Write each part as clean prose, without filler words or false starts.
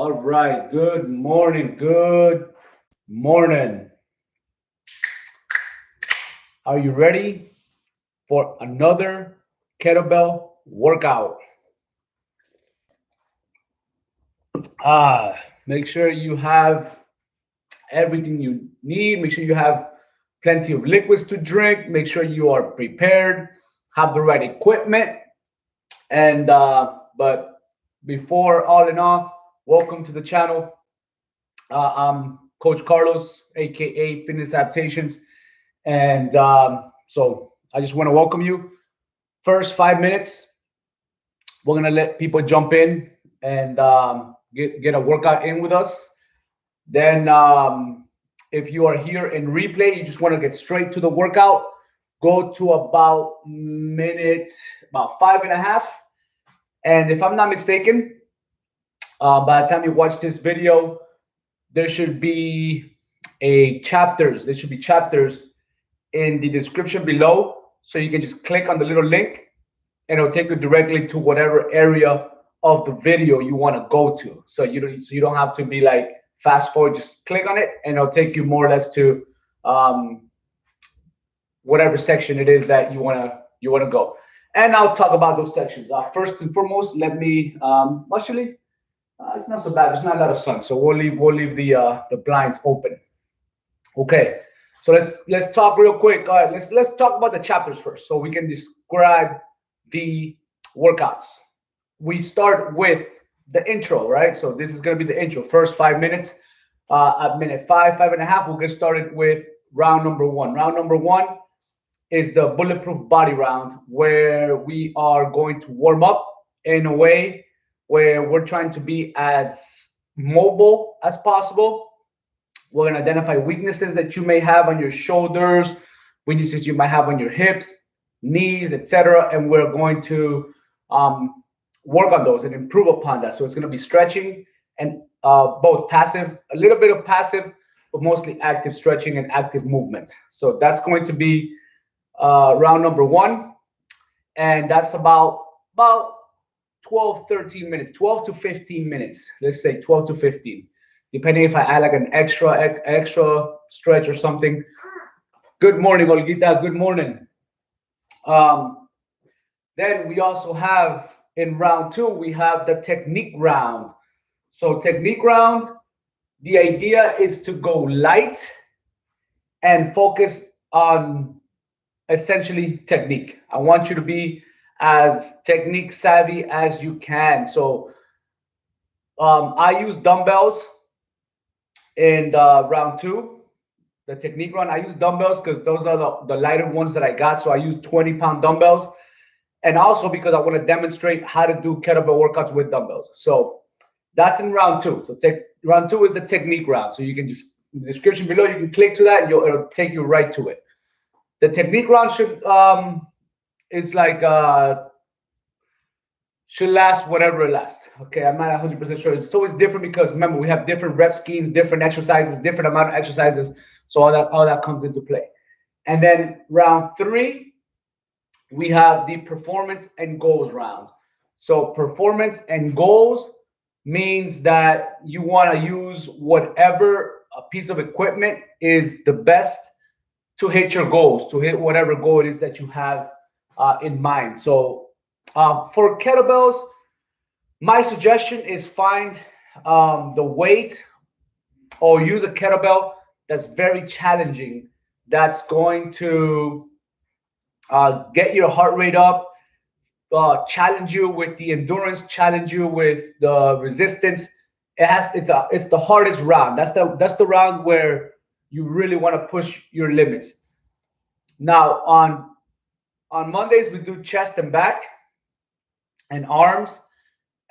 All right. Good morning. Good morning. Are you ready for another kettlebell workout? Make sure you have everything you need. Make sure you have plenty of liquids to drink. Make sure you are prepared, have the right equipment. But before all in all, welcome to the channel. I'm Coach Carlos, aka Fitness Adaptations, and so I just want to welcome you. First 5 minutes, we're gonna let people jump in and get a workout in with us. Then, if you are here in replay, you just want to get straight to the workout. Go to about 5.5. And if I'm not mistaken, by the time you watch this video, there should be there should be chapters in the description below. So you can just click on the little link and it'll take you directly to whatever area of the video you want to go to. So you don't have to be like fast forward, just click on it and it'll take you more or less to whatever section it is that you wanna go. And I'll talk about those sections. First and foremost, let me actually it's not so bad. There's not a lot of sun, so we'll leave the blinds open. Okay, so let's talk real quick. All right, let's talk about the chapters first, so we can describe the workouts. We start with the intro, right? So this is gonna be the intro. First 5 minutes. At minute 5.5, we'll get started with round number one. Round number one is the bulletproof body round, where we are going to warm up in a way where we're trying to be as mobile as possible. We're going to identify weaknesses that you may have on your shoulders, weaknesses you might have on your hips, knees, etc. And we're going to work on those and improve upon that. So it's going to be stretching and both passive, a little bit of passive, but mostly active stretching and active movement. So that's going to be round number one. And that's about 12 to 15 minutes. Let's say 12 to 15, depending if I add like an extra stretch or something. Good morning, Olguita. Good morning. Then we also have in round two, we have the technique round. So technique round, the idea is to go light and focus on essentially technique. I want you to be as technique savvy as you can. So I use dumbbells in round two, the technique round. I use dumbbells because those are the lighter ones that I got. So I use 20-pound dumbbells. And also because I want to demonstrate how to do kettlebell workouts with dumbbells. So that's in round two. So round two is the technique round. So you can just, in the description below, you can click to that and it'll take you right to it. The technique round should last whatever it lasts. Okay, I'm not 100% sure. It's always different because remember, we have different rep schemes, different exercises, different amount of exercises. So all that comes into play. And then round three, we have the performance and goals round. So performance and goals means that you want to use whatever piece of equipment is the best to hit your goals, to hit whatever goal it is that you have in mind. So for kettlebells, my suggestion is find the weight or use a kettlebell that's very challenging, that's going to get your heart rate up, challenge you with the endurance, challenge you with the resistance. It's the hardest round. That's the round where you really want to push your limits. Now on Mondays we do chest and back and arms,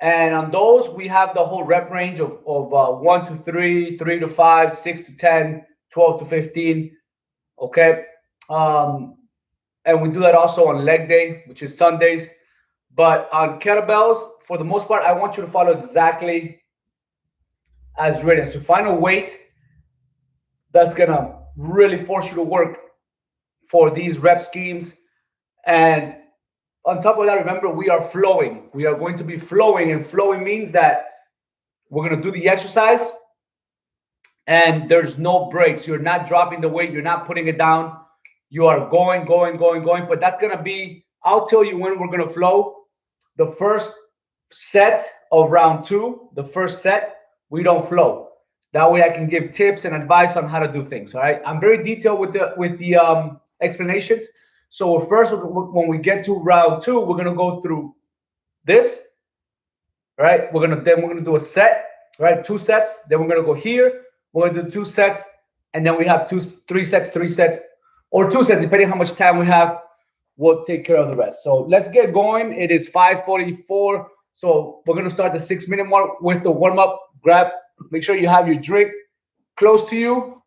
and on those we have the whole rep range of 1 to 3, 3 to 5, 6 to 10, 12 to 15. Okay, and we do that also on leg day, which is Sundays. But on kettlebells, for the most part, I want you to follow exactly as written. So find a weight that's gonna really force you to work for these rep schemes. And on top of that, remember, we are flowing. We are going to be flowing, and flowing means that We're gonna do the exercise, and there's no breaks. You're not dropping the weight. You're not putting it down. You are going, going, going, going. But that's gonna be, I'll tell you when we're gonna flow. The first set of round 2, the first set, we don't flow. That way I can give tips and advice on how to do things. All right. I'm very detailed with the explanations. So first, when we get to round 2, we're gonna go through this. All right. We're gonna do a set. All right, 2 sets. Then we're gonna go here. We're gonna do 2 sets, and then we have 3 sets, or 2 sets, depending how much time we have. We'll take care of the rest. So let's get going. It is 5:44. So we're gonna start the 6-minute mark with the warm up. Make sure you have your drink close to you.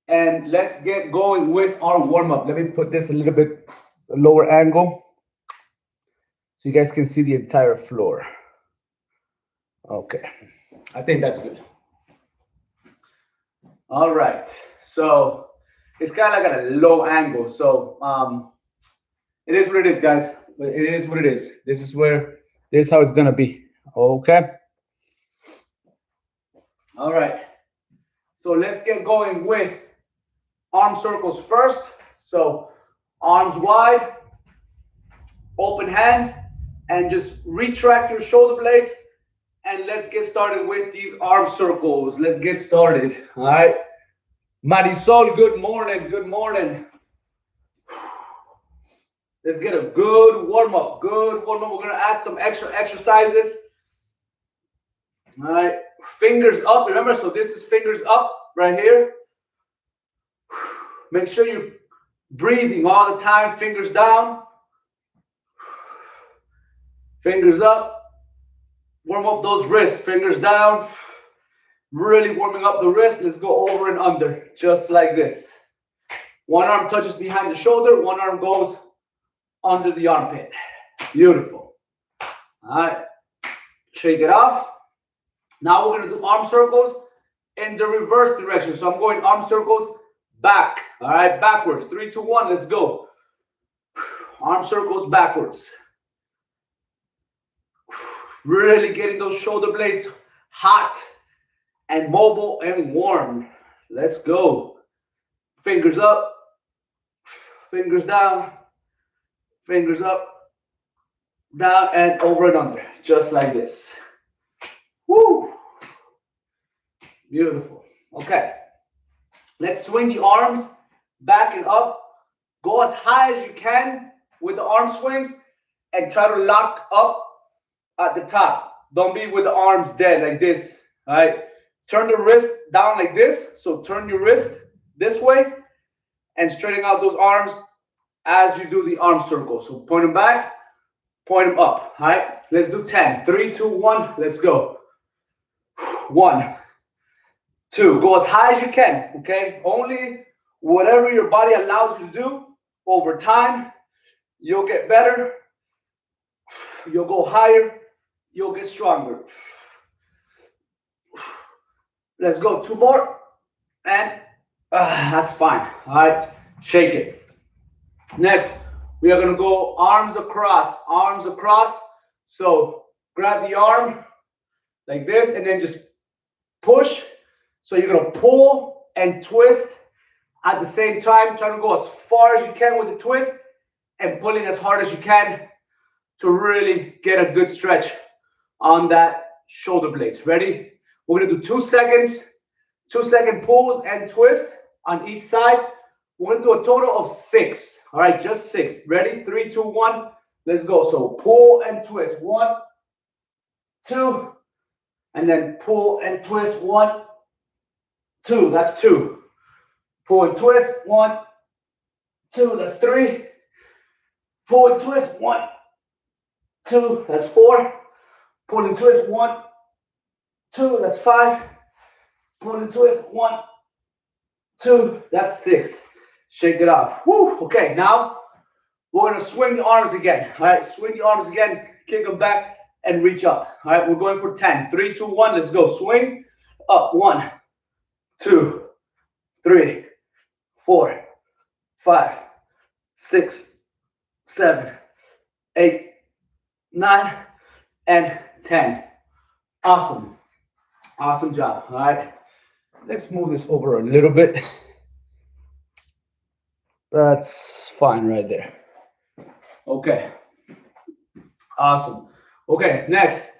And let's get going with our warm up. Let me put this a little bit lower angle so you guys can see the entire floor. Okay, I think that's good. All right, so it's kind of like at a low angle. So it is what it is, guys. It is what it is. This is how it's gonna be. Okay. All right. So let's get going with arm circles first. So arms wide, open hands, and just retract your shoulder blades. And let's get started with these arm circles. Let's get started. All right. Marisol, good morning. Good morning. Let's get a good warm up. Good warm up. We're going to add some extra exercises. All right. Fingers up. Remember, so this is fingers up right here. Make sure you're breathing all the time. Fingers down. Fingers up. Warm up those wrists. Fingers down. Really warming up the wrist. Let's go over and under. Just like this. One arm touches behind the shoulder. One arm goes under the armpit. Beautiful. All right. Shake it off. Now we're going to do arm circles in the reverse direction. So I'm going arm circles back. All right. Backwards. 3, 2, 1. Let's go. Arm circles backwards. Really getting those shoulder blades hot and mobile and warm. Let's go. Fingers up. Fingers down. Fingers up, down, and over and under, just like this. Woo! Beautiful. Okay. Let's swing the arms back and up. Go as high as you can with the arm swings and try to lock up at the top. Don't be with the arms dead like this. All right. Turn the wrist down like this. So turn your wrist this way and straighten out those arms as you do the arm circle. So point them back, point them up. All right, let's do 10. 3, 2, 1. Let's go. 1, 2. Go as high as you can. Okay, only whatever your body allows you to do. Over time, you'll get better. You'll go higher. You'll get stronger. Let's go. 2 more, and that's fine. All right, shake it. Next, we are going to go arms across, arms across. So grab the arm like this and then just push. So you're going to pull and twist at the same time, trying to go as far as you can with the twist and pulling as hard as you can to really get a good stretch on that shoulder blades. Ready? We're going to do 2 seconds, 2-second pulls and twist on each side. We're going to do a total of 6. All right, just 6. Ready? 3, 2, 1. Let's go. So pull and twist. 1, 2, and then pull and twist. 1, 2. That's 2. Pull and twist. 1, 2. That's 3. Pull and twist. 1, 2. That's 4. Pull and twist. 1, 2. That's 5. Pull and twist. 1, 2. That's 6. Shake it off. Woo. Okay, now we're going to swing the arms again. All right, swing the arms again, kick them back, and reach up. All right, we're going for 10. 3, 2, 1. Let's go. Swing up. 1, 2, 3, 4, 5, 6, 7, 8, 9, and 10. Awesome. Awesome job. All right. Let's move this over a little bit. That's fine right there. Okay. Awesome. Okay, next.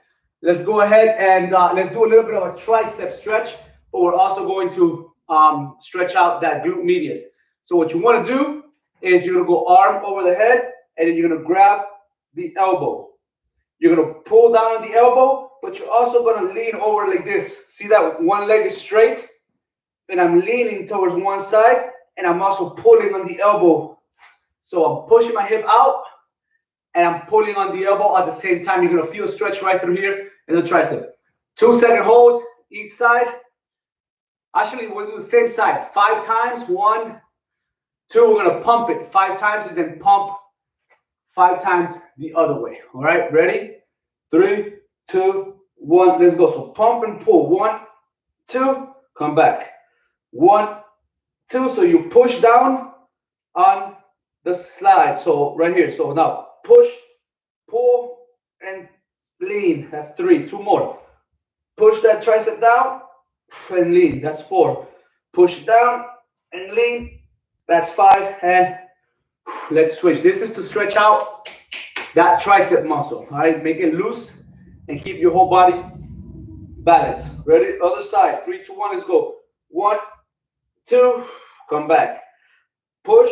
Let's go ahead and let's do a little bit of a tricep stretch, but we're also going to stretch out that glute medius. So what you want to do is you're going to go arm over the head, and then you're going to grab the elbow. You're going to pull down on the elbow, but you're also going to lean over like this. See that one leg is straight, and I'm leaning towards one side, and I'm also pulling on the elbow. So I'm pushing my hip out, and I'm pulling on the elbow at the same time. You're going to feel a stretch right through here in the tricep. 2-second holds each side. Actually, we'll do the same side 5 times. 1, 2. We're going to pump it 5 times and then pump 5 times the other way. All right, ready? 3, 2, 1. Let's go. So pump and pull. 1, 2. Come back. 1, 2. So you push down on the slide. So right here. So now push, pull, and lean. That's 3. 2 more. Push that tricep down and lean. That's 4. Push down and lean. That's 5. And let's switch. This is to stretch out that tricep muscle. All right, make it loose and keep your whole body balanced. Ready? Other side. 3, 2, 1. Let's go. 1, 2. Come back. Push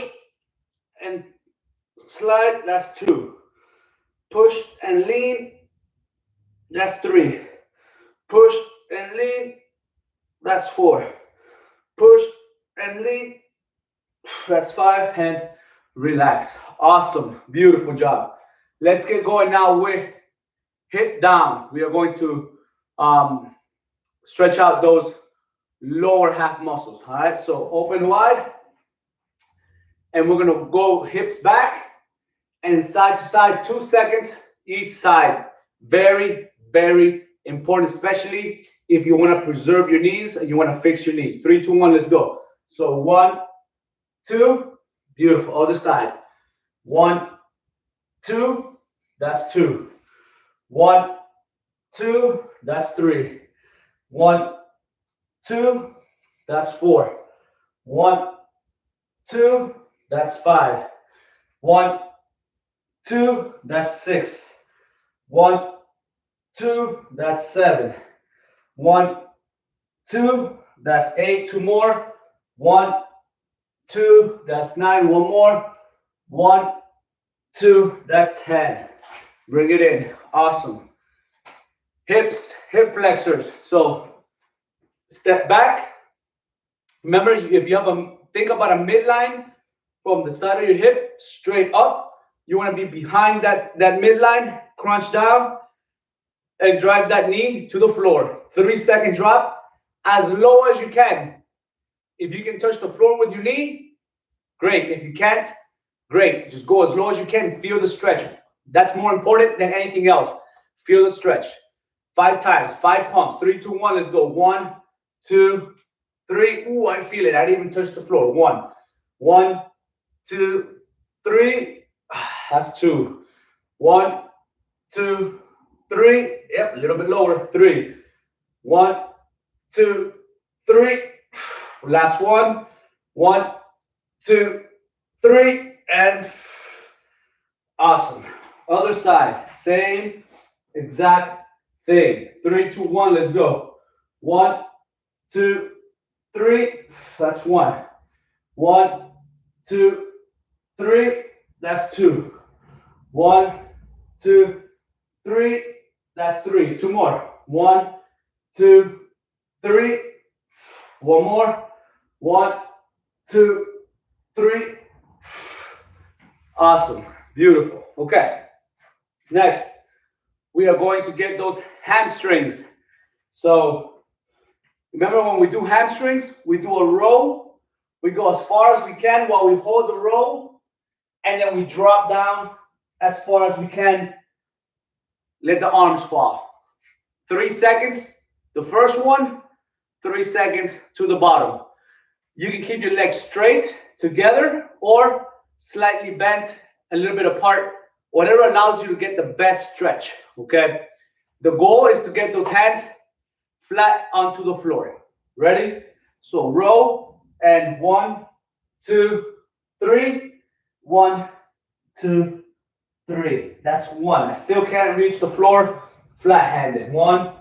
and slide. That's 2. Push and lean. That's 3. Push and lean. That's 4. Push and lean. That's 5. And relax. Awesome. Beautiful job. Let's get going now with hip down. We are going to stretch out those lower half muscles. All right. So open wide. And we're going to go hips back and side to side. 2 seconds each side. Very, very important, especially if you want to preserve your knees and you want to fix your knees. 3, 2, 1. Let's go. So 1, 2. Beautiful. Other side. 1, 2. That's 2. 1, 2. That's 3. 1, 2. That's 4. 1, 2. That's 5. 1, 2. That's 6. 1, 2. That's 7. 1, 2. That's 8. 2 more. 1, 2. That's 9. 1 more. 1, 2. That's 10. Bring it in. Awesome. Hips, hip flexors. So step back. Remember, if you have think about a midline from the side of your hip straight up. You want to be behind that midline. Crunch down and drive that knee to the floor. 3-second drop as low as you can. If you can touch the floor with your knee, great. If you can't, great. Just go as low as you can. Feel the stretch. That's more important than anything else. Feel the stretch. 5 times, 5 pumps. 3, 2, 1. Let's go. 1, 2, 3. Ooh, I feel it. I didn't even touch the floor. 1, 2, 3. That's 2. 1, 2, 3. Yep, a little bit lower. 3. 1, 2, 3. Last one. 1, 2, 3. And awesome. Other side. Same exact thing. 3, 2, 1. Let's go. 1, 2, 3. That's 1. 1, 2, 3. That's 2. 1, 2, 3. That's 3. 2 more. 1, 2, 3. 1 more. 1, 2, 3. Awesome. Beautiful. Okay. Next, we are going to get those hamstrings. So remember, when we do hamstrings, we do a row. We go as far as we can while we hold the row, and then we drop down as far as we can. Let the arms fall. 3 seconds, the first one. 3 seconds to the bottom. You can keep your legs straight together or slightly bent, a little bit apart whatever allows you to get the best stretch, okay? The goal is to get those hands flat onto the floor. Ready? So row, and 1, 2, 3. 1, 2, 3. That's 1. I still can't reach the floor flat-handed. 1,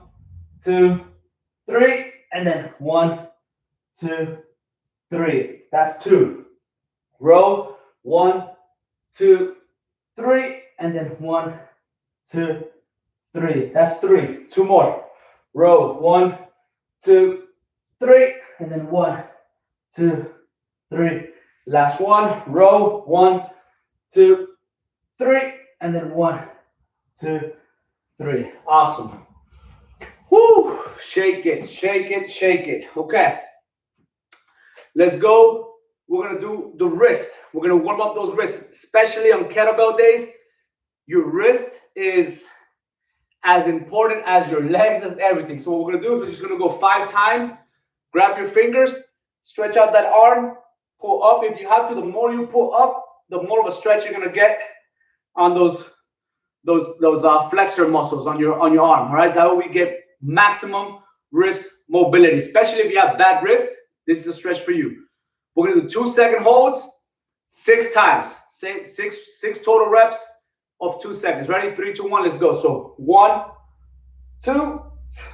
2, 3, and then 1, 2, 3. That's 2. Row, 1, 2, 3, and then 1, 2, 3. That's 3. 2 more. Row, 1, 2, 3, and then 1, 2, 3. Last one. Row, 1, 2, 3, and then 1, 2, 3. Awesome. Woo! Shake it, shake it, shake it. Okay. Let's go. We're gonna do the wrist. We're gonna warm up those wrists, especially on kettlebell days. Your wrist is as important as your legs, as everything. So what we're gonna do is we're just gonna go 5 times. Grab your fingers, stretch out that arm, pull up. If you have to, the more you pull up, the more of a stretch you're gonna get on those flexor muscles on your arm. All right, that way we get maximum wrist mobility, especially if you have bad wrist. This is a stretch for you. We're gonna do 2-second holds, 6 times, six total reps of 2 seconds. Ready? 3, 2, 1. Let's go. So 1, 2,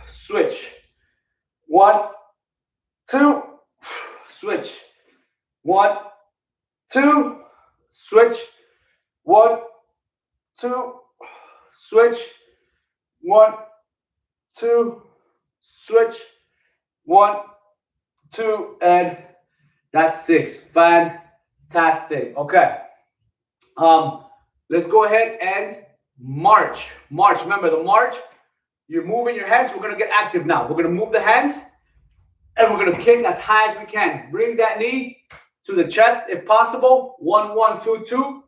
switch. 1, 2, switch. 1, 2, switch. 1, 2, switch. 1, 2, switch. 1, 2, and that's 6. Fantastic. Okay. Let's go ahead and march. March. Remember the march. You're moving your hands. We're gonna get active now. We're gonna move the hands, and we're gonna kick as high as we can. Bring that knee to the chest if possible. 1, 1, 2, 2.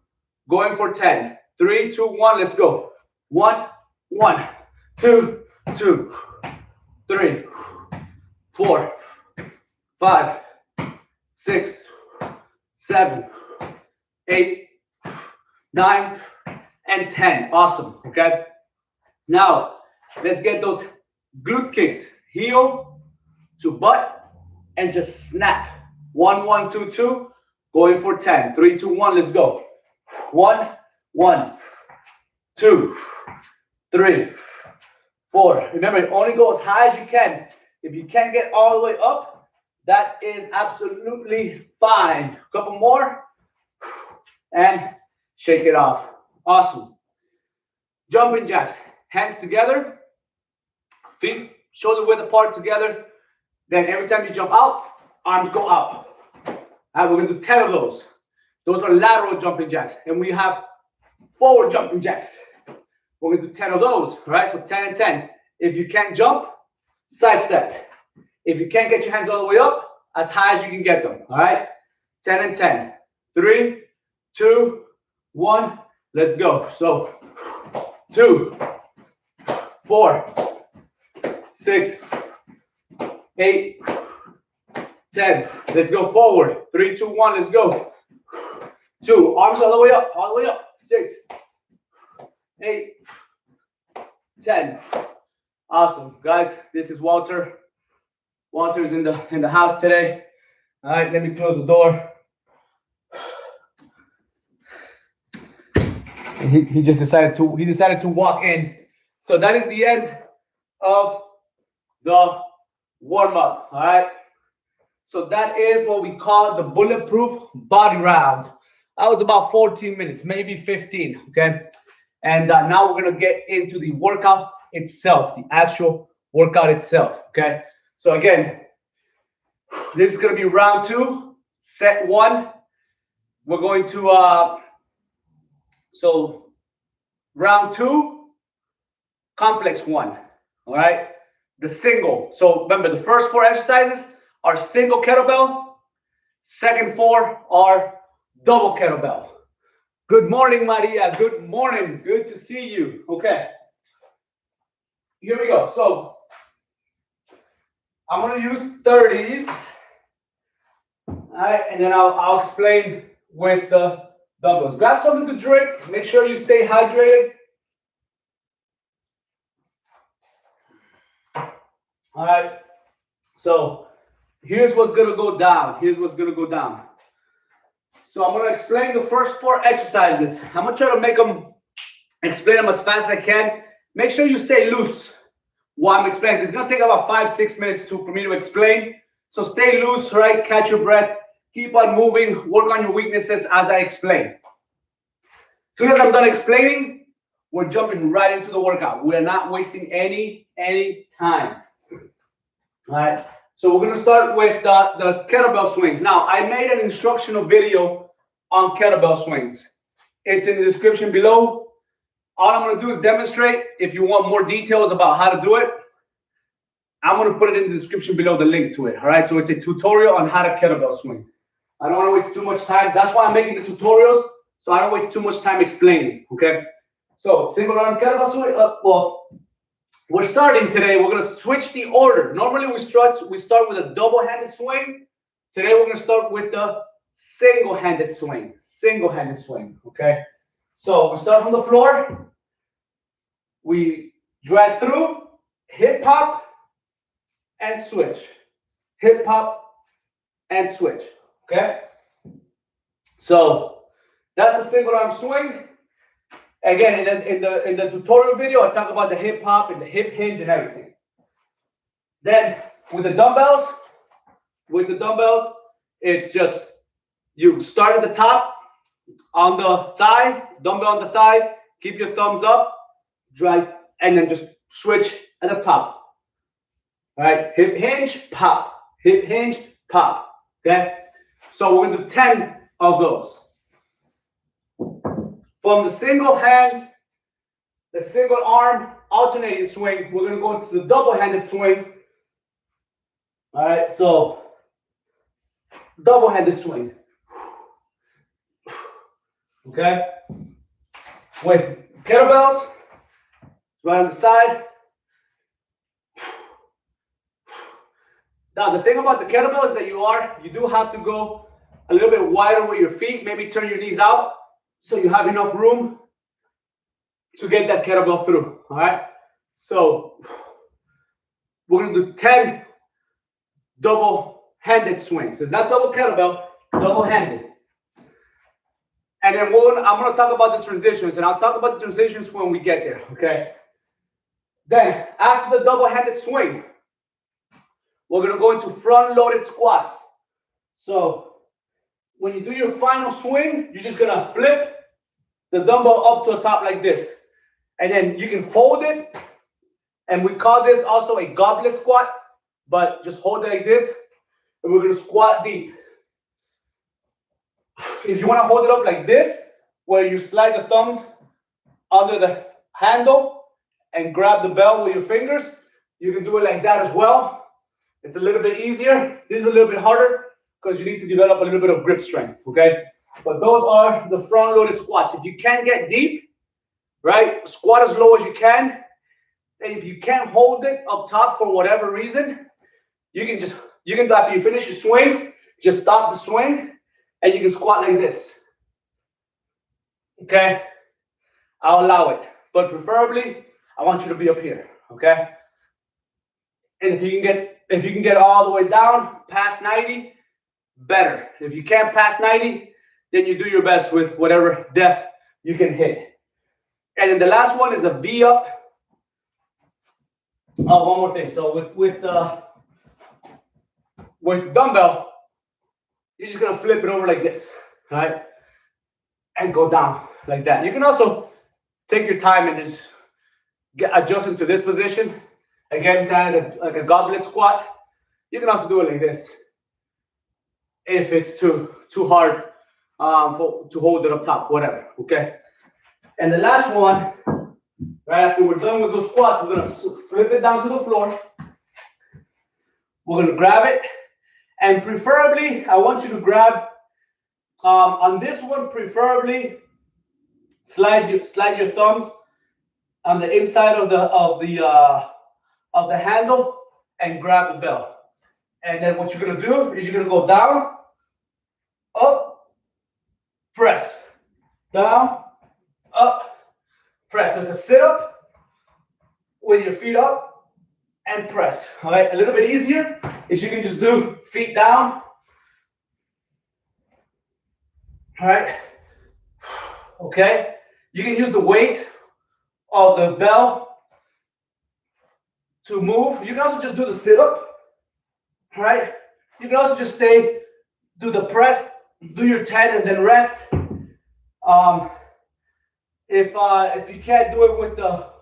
Going for 10. 3, 2, 1. Let's go. 1, 1, 2, 2, 3, 4, 5, 6, 7, 8, 9, and 10. Awesome. Okay. Now let's get those glute kicks. Heel to butt and just snap. 1, 1, 2, 2. Going for 10. 3, 2, 1. Let's go. 1, 1, 2, 3, 4. Remember, only go as high as you can. If you can't get all the way up, that is absolutely fine. A couple more, and shake it off. Awesome. Jumping jacks. Hands together, feet shoulder width apart together. Then every time you jump out, arms go up. All right, we're gonna do 10 of those. Those are lateral jumping jacks. And we have forward jumping jacks. We're gonna do 10 of those, all right? So 10 and 10. If you can't jump, side step. If you can't get your hands all the way up, as high as you can get them, all right? 10 and 10. 3, 2, 1, let's go. So 2, 4, 6, 8, 10. Let's go forward. 3, 2, 1, let's go. 2, arms all the way up, all the way up. 6, 8, 10. Awesome, guys. This is Walter. Walter's in the house today. All right, let me close the door. He just decided to walk in. So that is the end of the warm-up. All right. So that is what we call the bulletproof body round. That was about 14 minutes, maybe 15. Okay. And now we're gonna get into the workout itself, the actual workout itself. Okay. So again, this is gonna be round 2, set 1. We're going to so round 2, complex 1. All right. The single. So remember, the first 4 exercises are single kettlebell. Second 4 are double kettlebell. Good morning, Maria. Good morning. Good to see you. Okay. Here we go. So I'm going to use 30s. All right. And then I'll explain with the dumbbells. Grab something to drink. Make sure you stay hydrated. All right. So here's what's going to go down. Here's what's going to go down. So I'm going to explain the first 4 exercises. I'm going to try to explain them as fast as I can. Make sure you stay loose while I'm explaining. It's going to take about 5-6 minutes for me to explain. So stay loose, right? Catch your breath. Keep on moving. Work on your weaknesses as I explain. As soon as I'm done explaining, we're jumping right into the workout. We're not wasting any time. All right. So we're going to start with the kettlebell swings. Now, I made an instructional video on kettlebell swings. It's in the description below. All I'm going to do is demonstrate. If you want more details about how to do it, I'm going to put it in the description below, the link to it. All right. So it's a tutorial on how to kettlebell swing. I don't want to waste too much time. That's why I'm making the tutorials, so I don't waste too much time explaining. Okay. So single arm kettlebell swing. Well, we're starting today. We're going to switch the order. Normally we start with a double-handed swing. Today we're going to start with the single-handed swing. Single-handed swing. Okay. So we start from the floor. We drag through, hip hop, and switch. Hip hop and switch. Okay. So that's the single arm swing. Again, in the tutorial video, I talk about the hip hop and the hip hinge and everything. Then with the dumbbells, it's just you start at the top on the thigh, dumbbell on the thigh, keep your thumbs up, drag, and then just switch at the top. All right, hip hinge, pop, hip hinge, pop. Okay, so we're gonna do 10 of those. From the single hand, the single arm alternating swing, we're going to go into the double-handed swing. All right, so double-handed swing. Okay, with kettlebells, right on the side. Now, the thing about the kettlebell is that you do have to go a little bit wider with your feet, maybe turn your knees out, so you have enough room to get that kettlebell through. All right. So we're going to do 10 double-handed swings. It's not double kettlebell, double-handed. And then I'm going to talk about the transitions, and I'll talk about the transitions when we get there. Okay. Then after the double-handed swing, we're going to go into front-loaded squats. So when you do your final swing, you're just going to flip the dumbbell up to the top like this. And then you can hold it. And we call this also a goblet squat. But just hold it like this. And we're going to squat deep. If you want to hold it up like this, where you slide the thumbs under the handle and grab the bell with your fingers, you can do it like that as well. It's a little bit easier. This is a little bit harder, because you need to develop a little bit of grip strength, okay? But those are the front-loaded squats. If you can't get deep, right, squat as low as you can. And if you can't hold it up top for whatever reason, you can after you finish your swings, just stop the swing, and you can squat like this, okay? I'll allow it, but preferably, I want you to be up here, okay? And if you can get all the way down past 90, better. If you can't pass 90, then you do your best with whatever depth you can hit. And then the last one is a V up. Oh, one more thing. So with dumbbell, you're just gonna flip it over like this, right? And go down like that. You can also take your time and just adjust into this position. Again, kind of like a goblet squat. You can also do it like this if it's too hard to hold it up top, whatever, okay? And the last one, right after we're done with those squats, we're gonna flip it down to the floor. We're gonna grab it, and preferably, I want you to grab, on this one, preferably, slide your thumbs on the inside of the handle and grab the bell. And then what you're gonna do is you're gonna go down, up, press, down, up, press. So it's a sit-up with your feet up and press. All right, a little bit easier is you can just do feet down. All right, okay. You can use the weight of the bell to move. You can also just do the sit-up. All right, you can also just stay, do the press, do your 10 and then rest. If you can't do it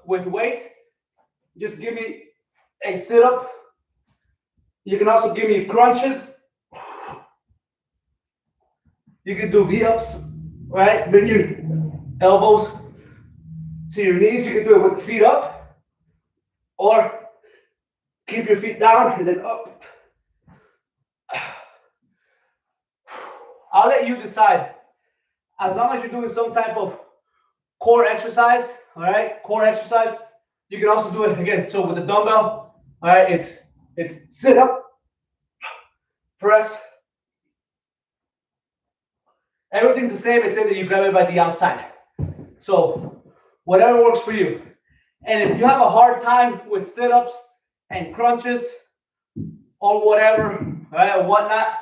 with weights, just give me a sit-up. You can also give me crunches. You can do V-ups, right? Bring your elbows to your knees. You can do it with the feet up, or keep your feet down and then up. I'll let you decide. As long as you're doing some type of core exercise, all right? Core exercise. You can also do it again. So with the dumbbell, all right, it's sit up, press. Everything's the same except that you grab it by the outside. So whatever works for you. And if you have a hard time with sit-ups and crunches or whatever, all right, or whatnot,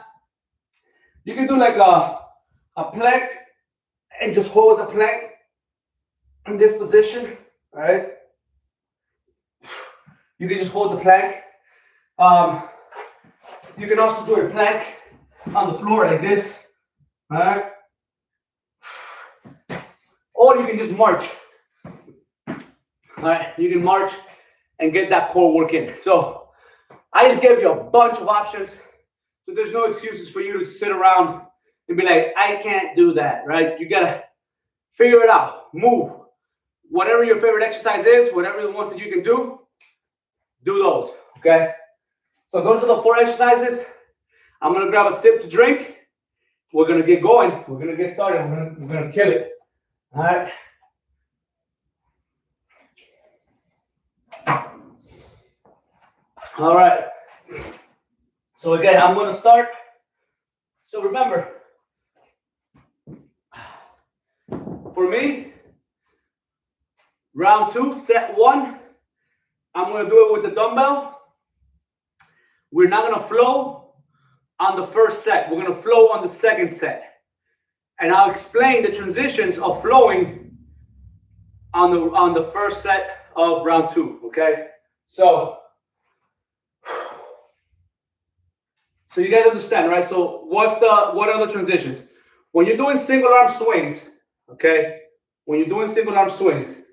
you can do like a plank and just hold the plank in this position, all right? You can just hold the plank. You can also do a plank on the floor like this, all right? Or you can just march. All right, you can march and get that core work in. So I just gave you a bunch of options. So there's no excuses for you to sit around and be like, I can't do that, right? You gotta figure it out, move. Whatever your favorite exercise is, whatever the ones that you can do those, okay? So those are the 4 exercises. I'm gonna grab a sip to drink. We're gonna get going. We're gonna get started. We're gonna kill it. All right. All right. So again, I'm gonna start. So remember, for me, round 2, set 1, I'm gonna do it with the dumbbell. We're not gonna flow on the first set. We're gonna flow on the second set. And I'll explain the transitions of flowing on the first set of round 2, okay? So you guys understand, right? So what are the transitions? When you're doing single arm swings, okay? When you're doing single arm swings,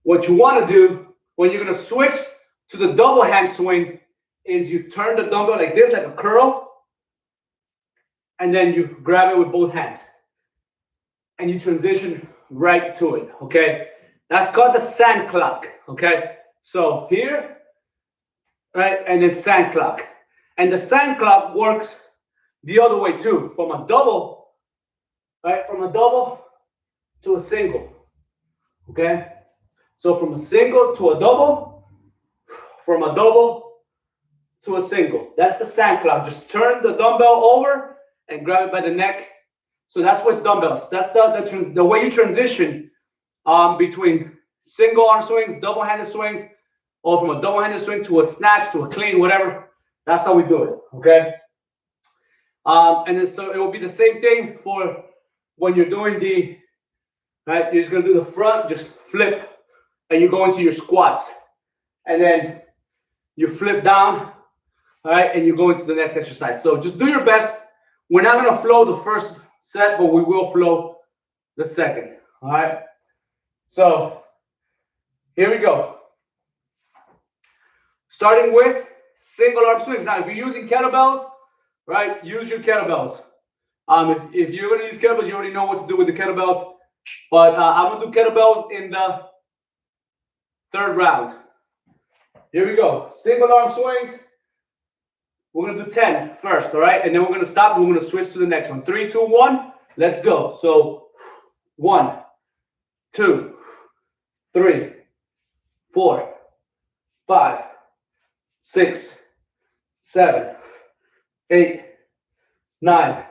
what you want to do when you're going to switch to the double hand swing is you turn the dumbbell like this, like a curl, and then you grab it with both hands. And you transition right to it, okay? That's called the sand clock, okay? So here, right, and then sand clock. And the sand clock works the other way too, from a double, right, from a double to a single, okay? So from a single to a double, from a double to a single. That's the sand clock. Just turn the dumbbell over and grab it by the neck. So that's with dumbbells. That's the way you transition between single arm swings, double-handed swings, or from a double-handed swing to a snatch, to a clean, whatever. That's how we do it, okay? And then so it will be the same thing for when you're doing the, right? You're just gonna do the front, just flip, and you go into your squats. And then you flip down, all right, and you go into the next exercise. So just do your best. We're not gonna flow the first set, but we will flow the second, all right? So here we go. Starting with single arm swings. Now, if you're using kettlebells, right, use your kettlebells. If you're going to use kettlebells, you already know what to do with the kettlebells. But I'm going to do kettlebells in the 3rd round. Here we go. Single arm swings. We're going to do 10 first, all right? And then we're going to stop and we're going to switch to the next one. 3, 2, 1. Let's go. So 1, 2, 3, 4, 5, 6, 7, 8, 9,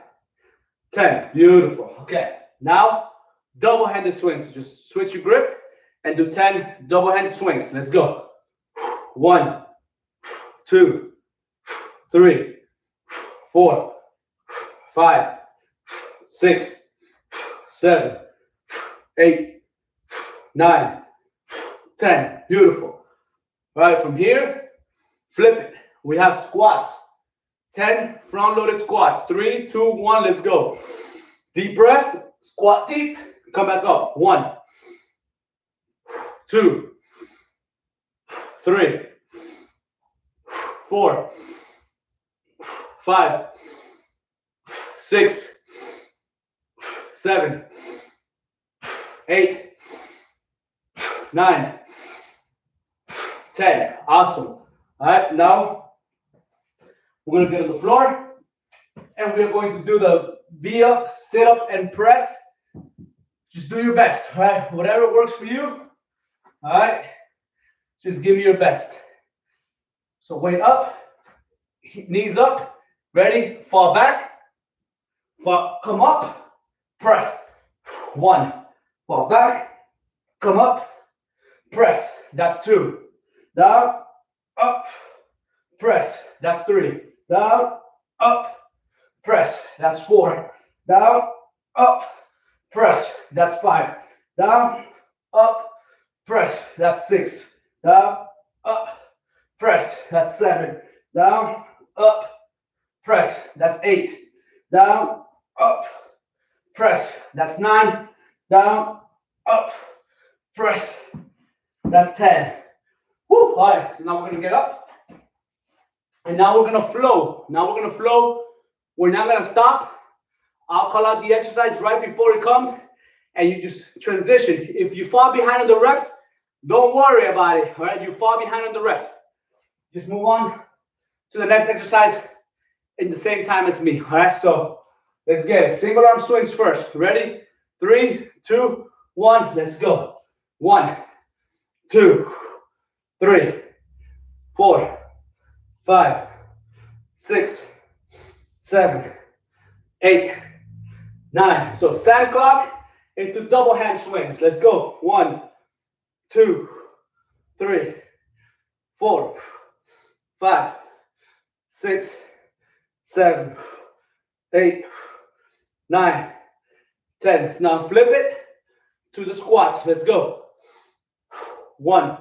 10. Beautiful. Okay. Now double-handed swings. So just switch your grip and do 10 double-handed swings. Let's go. 1, 2, 3, 4, 5, 6, 7, 8, 9, 10. Beautiful. All right, from here, flip it. We have squats. 10 front-loaded squats. 3, 2, 1, let's go. Deep breath, squat deep, come back up. 1, 2, 3, 4, 5, 6, 7, 8, 9, 10. Awesome. All right, now we're going to get on the floor and we're going to do the V up, sit up, and press. Just do your best, all right? Whatever works for you, all right? Just give me your best. So weight up, knees up, ready, fall back, fall, come up, press. 1, fall back, come up, press. That's 2. Down, up, press. That's 3. Down, up, press. That's 4. Down, up, press. That's 5. Down, up, press. That's 6. Down, up, press. That's 7. Down, up, press. That's 8. Down, up, press. That's 9. Down, up, press. That's 10. Woo. All right, so now we're going to get up. And now we're going to flow. We're not going to stop. I'll call out the exercise right before it comes. And you just transition. If you fall behind on the reps, don't worry about it. All right, you fall behind on the reps. Just move on to the next exercise in the same time as me. All right, so let's get it. Single arm swings first. Ready? 3, 2, 1. Let's go. 1, 2, 3, 4, 5, 6, 7, 8, 9. So sand clock into double hand swings. Let's go. 1, 2, 3, 4, 5, 6, 7, 8, 9, 10. Now flip it to the squats. Let's go. 1,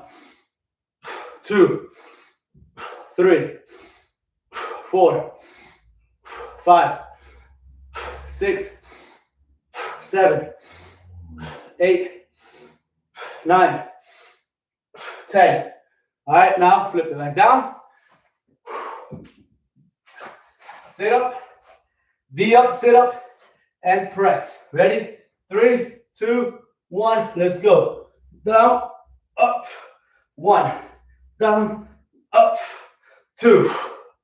2, 3, 4, 5, 6, 7, 8, 9, 10. All right, now flip it back down. Sit up, V up, sit up, and press. Ready? 3, 2, 1. Let's go. Down, up, 1. Down, up, 2.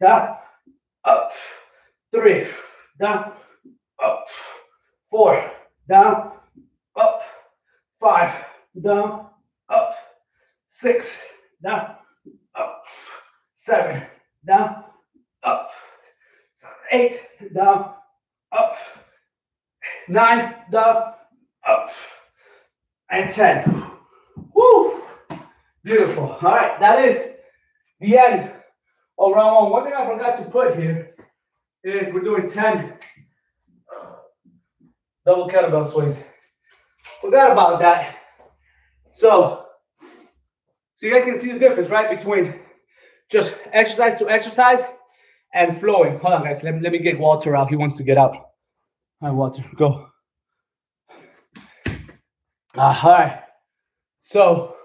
Down, up, 3. Down, up, 4. Down, up, 5. Down, up, 6. Down, up, 7. Down, up, 8. Down, up, 9. Down, up, and 10. Woo! Beautiful. All right, that is the end of round 1. One thing I forgot to put here is we're doing 10 double kettlebell swings. Forgot about that. So you guys can see the difference, right, between just exercise to exercise and flowing. Hold on, guys. Let me get Walter out. He wants to get out. All right, Walter, go. All right. So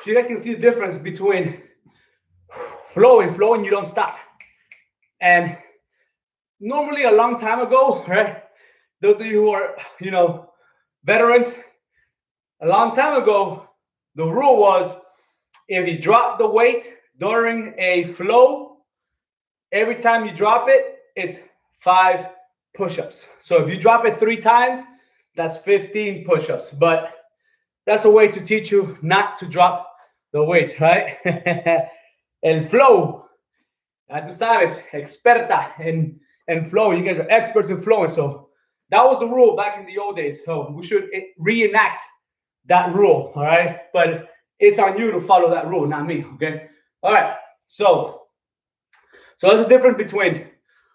you guys can see the difference between flowing, you don't stop. And normally a long time ago, right? Those of you who are, veterans, a long time ago, the rule was if you drop the weight during a flow, every time you drop it, it's 5 push-ups. So if you drop it 3 times, that's 15 push-ups. But that's a way to teach you not to drop the weights, right? El flow, tú sabes, experta en flow. You guys are experts in flowing, so that was the rule back in the old days. So we should reenact that rule, all right? But it's on you to follow that rule, not me, okay? All right, so there's a difference between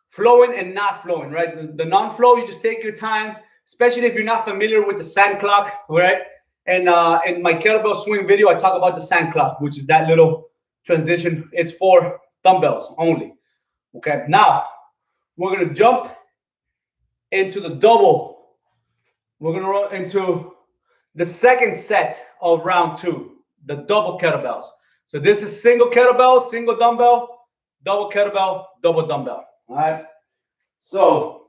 flowing and not flowing, right? The non-flow, you just take your time, especially if you're not familiar with the sand clock, all right? And in my kettlebell swing video, I talk about the sand clock, which is that little transition. It's for dumbbells only, okay? Now, we're gonna jump into the double. We're gonna roll into the second set of round 2, the double kettlebells. So this is single kettlebell, single dumbbell, double kettlebell, double dumbbell. All right. So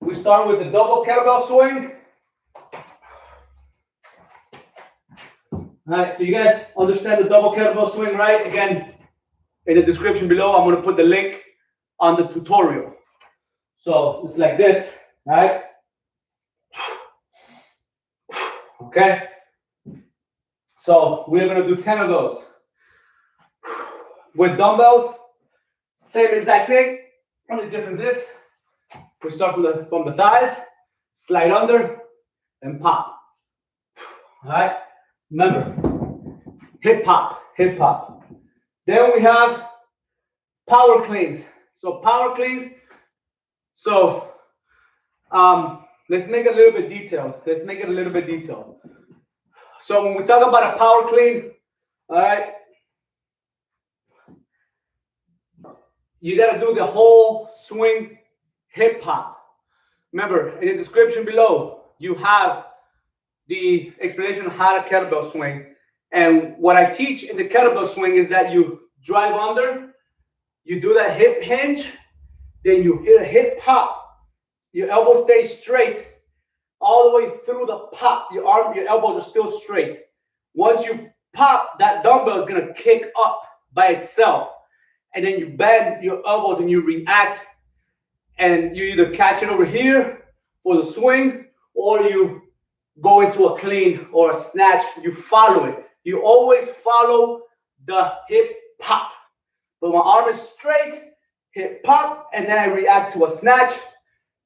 we start with the double kettlebell swing. All right. So you guys understand the double kettlebell swing, right? Again, in the description below, I'm going to put the link on the tutorial. So it's like this, all right? Okay. So we're going to do 10 of those. With dumbbells, same exact thing. Only difference is we start from the thighs, slide under, and pop. All right. Remember, hip pop, hip pop. Then we have power cleans. So power cleans. So let's make it a little bit detailed. Let's make it a little bit detailed. So when we talk about a power clean, all right, you got to do the whole swing hip hop. Remember, in the description below, you have the explanation of how to kettlebell swing. And what I teach in the kettlebell swing is that you drive under, you do that hip hinge, then you hit a hip pop. Your elbow stays straight all the way through the pop. Your elbows are still straight. Once you pop, that dumbbell is going to kick up by itself. And then you bend your elbows and you react. And you either catch it over here for the swing, or you go into a clean or a snatch. You follow it. You always follow the hip pop. But my arm is straight, hip pop, and then I react to a snatch,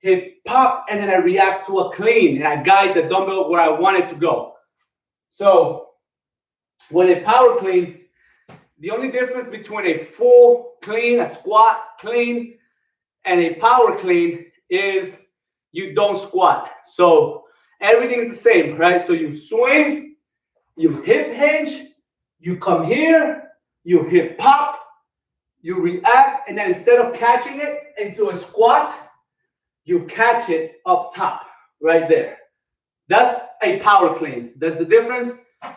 hip pop, and then I react to a clean, and I guide the dumbbell where I want it to go. So with a power clean, the only difference between a full clean, a squat clean, and a power clean is you don't squat. So everything is the same, right? So you swing, you hip hinge, you come here, you hip pop, you react, and then instead of catching it into a squat, you catch it up top, right there. That's a power clean. That's the difference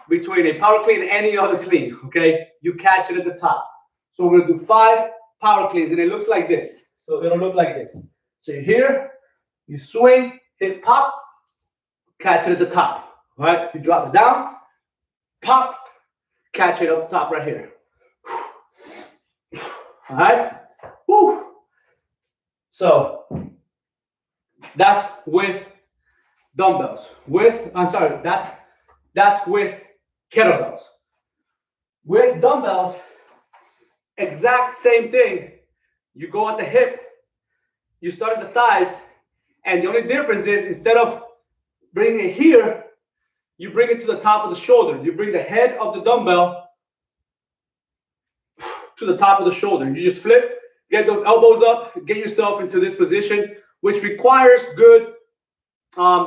between a power clean and any other clean, okay? You catch it at the top. So we're gonna do 5 power cleans, and it looks like this. So it'll look like this. So you're here, you swing, hit pop, catch it at the top, all right? You drop it down, pop, catch it up top right here. All right? Woo. So that's with dumbbells. That's with kettlebells. With dumbbells, exact same thing. You go at the hip, you start at the thighs, and the only difference is instead of bringing it here, you bring it to the top of the shoulder. You bring the head of the dumbbell to the top of the shoulder. You just flip, get those elbows up, get yourself into this position, which requires good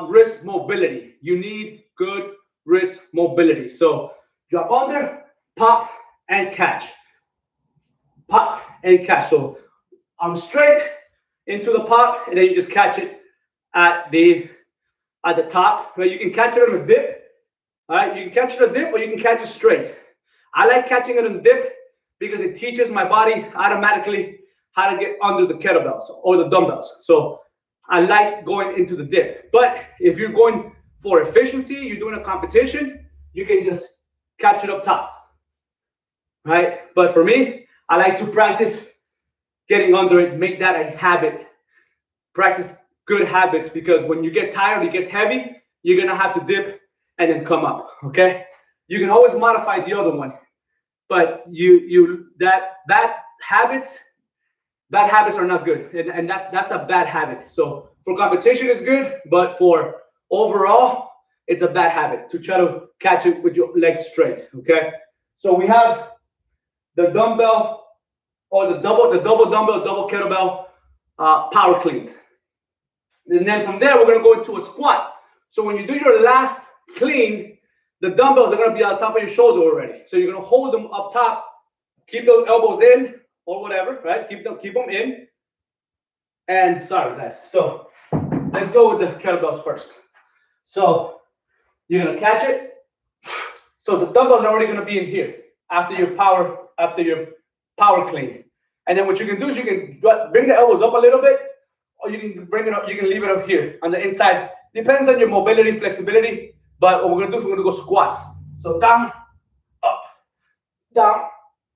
wrist mobility. You need good wrist mobility. So drop under, pop, and catch. Pop and catch. So arm straight into the pop, and then you just catch it at the top. Right? You can catch it on a dip. All right, you can catch it on a dip, or you can catch it straight. I like catching it on a dip because it teaches my body automatically how to get under the kettlebells or the dumbbells. So I like going into the dip. But if you're going for efficiency, you're doing a competition, you can just catch it up top, right? But for me, I like to practice getting under it, make that a habit. Practice good habits, because when you get tired, it gets heavy, you're gonna have to dip and then come up, okay? You can always modify the other one, but that habits bad habits are not good, and that's a bad habit. So for competition, it's good, but for overall, it's a bad habit to try to catch it with your legs straight. Okay, so we have the dumbbell or the double dumbbell, double kettlebell power cleans, and then from there we're going to go into a squat. So when you do your last clean, the dumbbells are going to be on top of your shoulder already. So you're going to hold them up top, keep those elbows in or whatever, right? Keep them in. And sorry guys. So let's go with the kettlebells first. So you're going to catch it. So the dumbbells are already going to be in here after your power clean. And then what you can do is you can bring the elbows up a little bit, or you can bring it up, you can leave it up here on the inside. Depends on your mobility, flexibility. But what we're gonna do is we're gonna go squats. So down, up,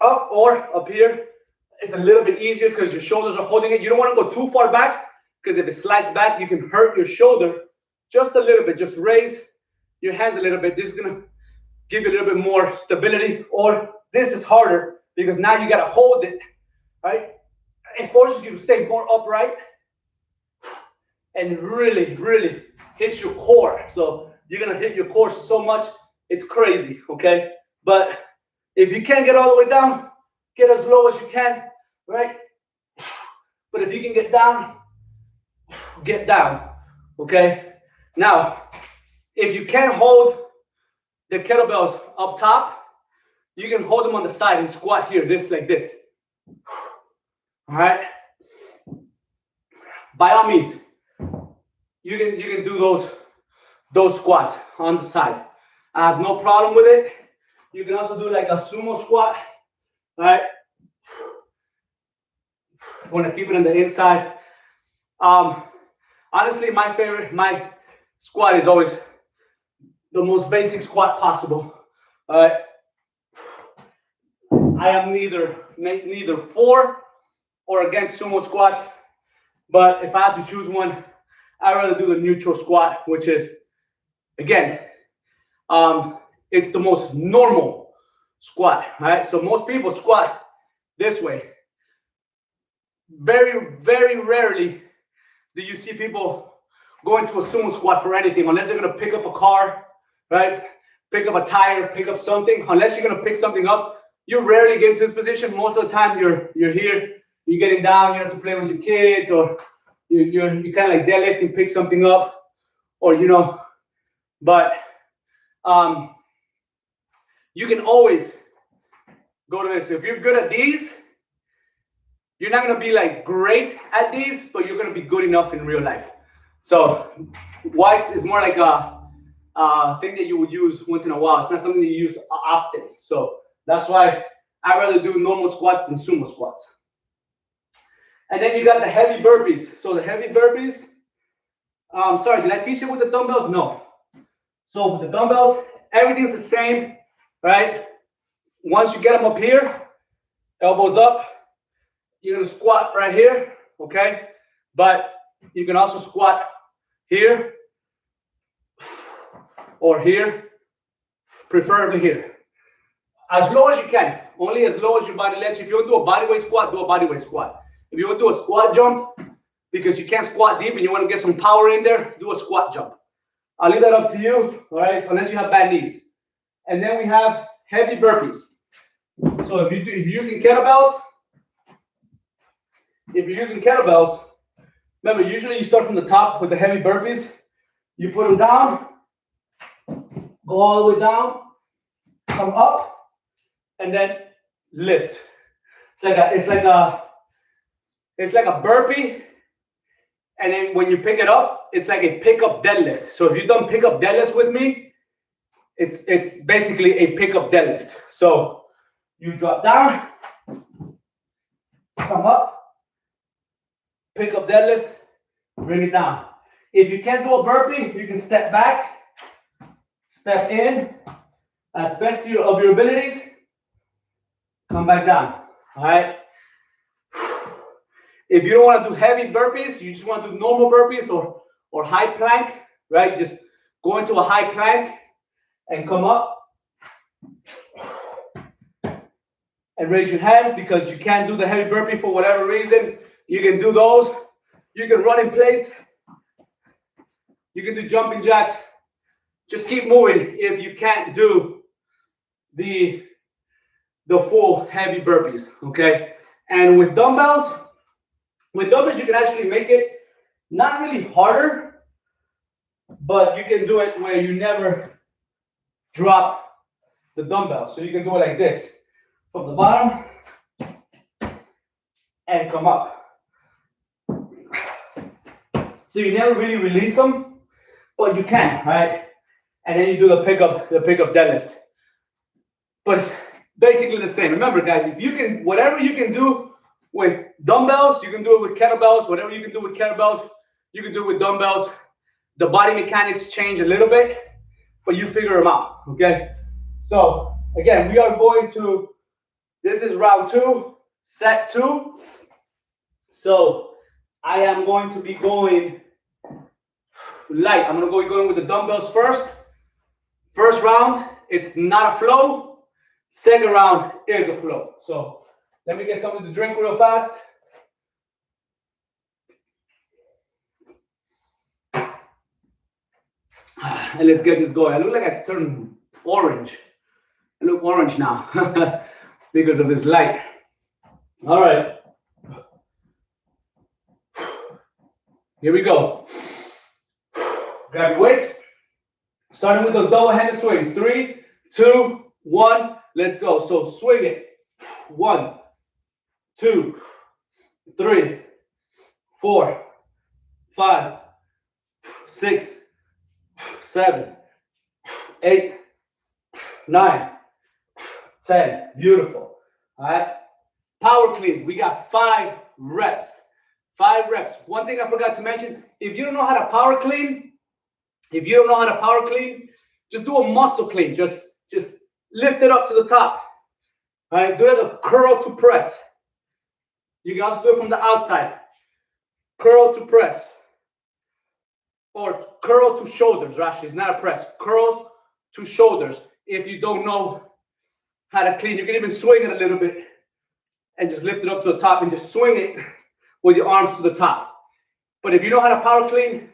or up here. It's a little bit easier because your shoulders are holding it. You don't want to go too far back, because if it slides back, you can hurt your shoulder just a little bit. Just raise your hands a little bit. This is gonna give you a little bit more stability. Or this is harder because now you gotta hold it, right? It forces you to stay more upright and really, really hits your core. So you're gonna hit your core so much, it's crazy, okay? But if you can't get all the way down, get as low as you can, right? But if you can get down, okay? Now, if you can't hold the kettlebells up top, you can hold them on the side and squat here, like this. All right? By all means, you can do those squats on the side. I have no problem with it. You can also do like a sumo squat, right? Want to keep it on the inside. Honestly, my squat is always the most basic squat possible. All right. I am neither for or against sumo squats, but if I have to choose one, I'd rather do the neutral squat, which is, again, it's the most normal squat, right? So most people squat this way. Very, very rarely do you see people go into a sumo squat for anything, unless they're gonna pick up a car, right? Pick up a tire, pick up something. Unless you're gonna pick something up, you rarely get into this position. Most of the time, you're here, you're getting down, you have to play with your kids, or you're kind of like deadlifting, pick something up, or but you can always go to this. If you're good at these, you're not gonna be like great at these, but you're gonna be good enough in real life. So whites is more like a thing that you would use once in a while. It's not something you use often. So that's why I rather do normal squats than sumo squats. And then you got the heavy burpees. So the heavy burpees, sorry, did I teach it with the dumbbells? No. So with the dumbbells, everything's the same, right? Once you get them up here, elbows up, you're gonna squat right here, okay? But you can also squat here or here, preferably here. As low as you can, only as low as your body lets you. If you want to do a bodyweight squat, do a bodyweight squat. If you want to do a squat jump, because you can't squat deep and you want to get some power in there, do a squat jump. I'll leave that up to you, all right? So unless you have bad knees. And then we have heavy burpees. So if you're using kettlebells, remember, usually you start from the top with the heavy burpees. You put them down, go all the way down, come up, and then lift. It's like a burpee, and then when you pick it up, it's like a pickup deadlift. So if you've done pickup deadlifts with me, it's basically a pickup deadlift. So you drop down, come up, pick up deadlift, bring it down. If you can't do a burpee, you can step back, step in, as best of your abilities, come back down, all right? If you don't want to do heavy burpees, you just want to do normal burpees or high plank, right? Just go into a high plank and come up and raise your hands, because you can't do the heavy burpee for whatever reason. You can do those. You can run in place. You can do jumping jacks. Just keep moving if you can't do the full heavy burpees, okay? And with dumbbells you can actually make it not really harder, but you can do it where you never drop the dumbbell. So you can do it like this, from the bottom and come up. So you never really release them, but you can, right? And then you do the pickup deadlift. But it's basically the same. Remember, guys, if you can, whatever you can do with dumbbells, you can do it with kettlebells. Whatever you can do with kettlebells, you can do it with dumbbells. The body mechanics change a little bit, but you figure them out, okay? So again, we are going to, this is round 2, set 2. So I am going to be going light. I'm going to be going with the dumbbells first. First round, it's not a flow. Second round is a flow. So let me get something to drink real fast. And let's get this going. I look like I turned orange. I look orange now because of this light. All right. Here we go. Grab your weights. Starting with those double-handed swings. 3, 2, 1. Let's go. So swing it. 1, 2, 3, 4, 5, 6, 7, 8, 9, 10. Beautiful. All right. Power clean. We got 5 reps. 5 reps. One thing I forgot to mention, if you don't know how to power clean, just do a muscle clean. Just lift it up to the top. All right. Do it as a curl to press. You can also do it from the outside. Curl to press. Or curl to shoulders, actually. It's not a press. Curls to shoulders. If you don't know how to clean, you can even swing it a little bit and just lift it up to the top and just swing it with your arms to the top. But if you know how to power clean,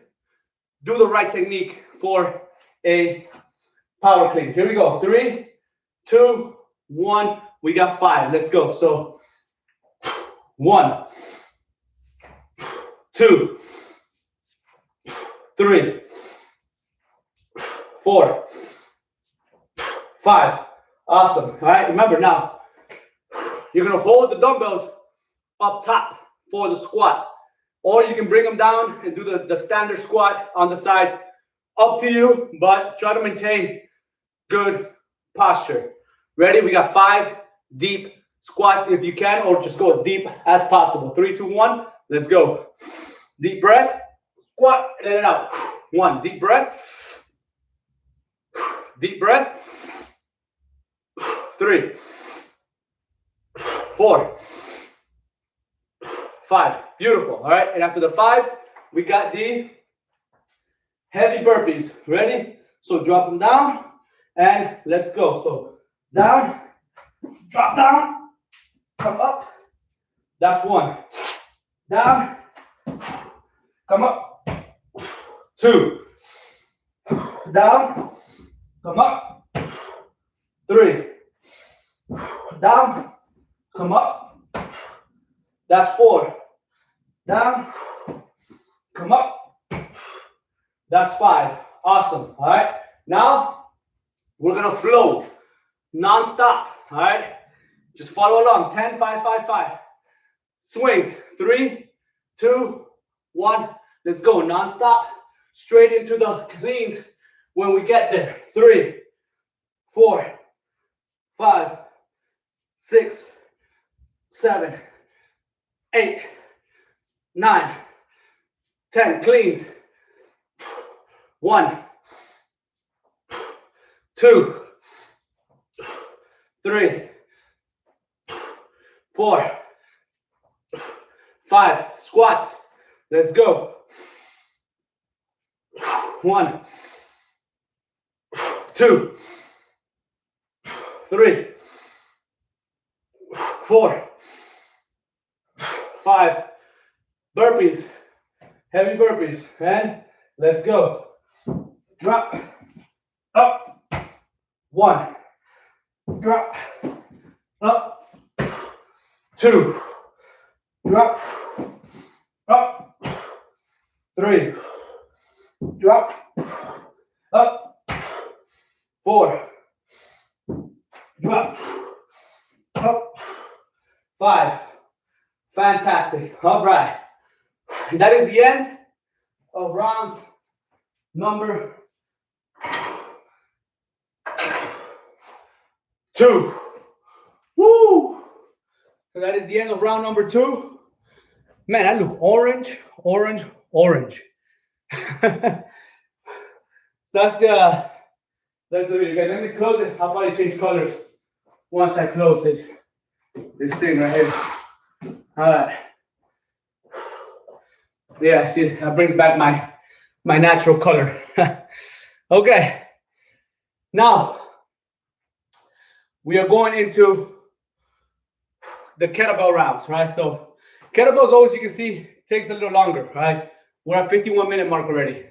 do the right technique for a power clean. Here we go. 3, 2, 1. We got 5. Let's go. So 1, 2, 3, 4, 5. Awesome. All right. Remember now, you're going to hold the dumbbells up top for the squat. Or you can bring them down and do the standard squat on the sides. Up to you, but try to maintain good posture. Ready? We got 5 deep squats if you can, or just go as deep as possible. 3, 2, 1. Let's go. Deep breath. Squat. Let it out. 1. Deep breath. Deep breath. 3, 4, 5. Beautiful. All right. And after the 5s, we got the heavy burpees. Ready? So drop them down and let's go. So down, drop down, come up. That's 1. Down, come up. 2. Down, come up. 3. Down, come up. That's 4. Down, come up. That's 5. Awesome. All right. Now we're gonna flow non-stop. All right. Just follow along. 10, 5, 5, 5. Swings. 3, 2, 1. Let's go. Non-stop. Straight into the cleans when we get there. 3, 4, 5, 6, 7, 8, 9, 10. Cleans. 1, 2, 3, 4, 5. Squats. Let's go. 1, 2, 3, 4, 5. Burpees, heavy burpees, and let's go. Drop, up, 1, drop, up, 2, drop, up, 3, drop, up, 4, drop, up, 5. Fantastic. All right. That is the end of round number 2. Woo! So that is the end of round number 2. Man, I look orange, orange, orange. So that's the video. Okay, let me close it. I'll probably change colors once I close this thing right here. All right. Yeah, see, that brings back my natural color. Okay. Now we are going into the kettlebell rounds, right? So kettlebells always, you can see, takes a little longer, right? We're at 51-minute mark already.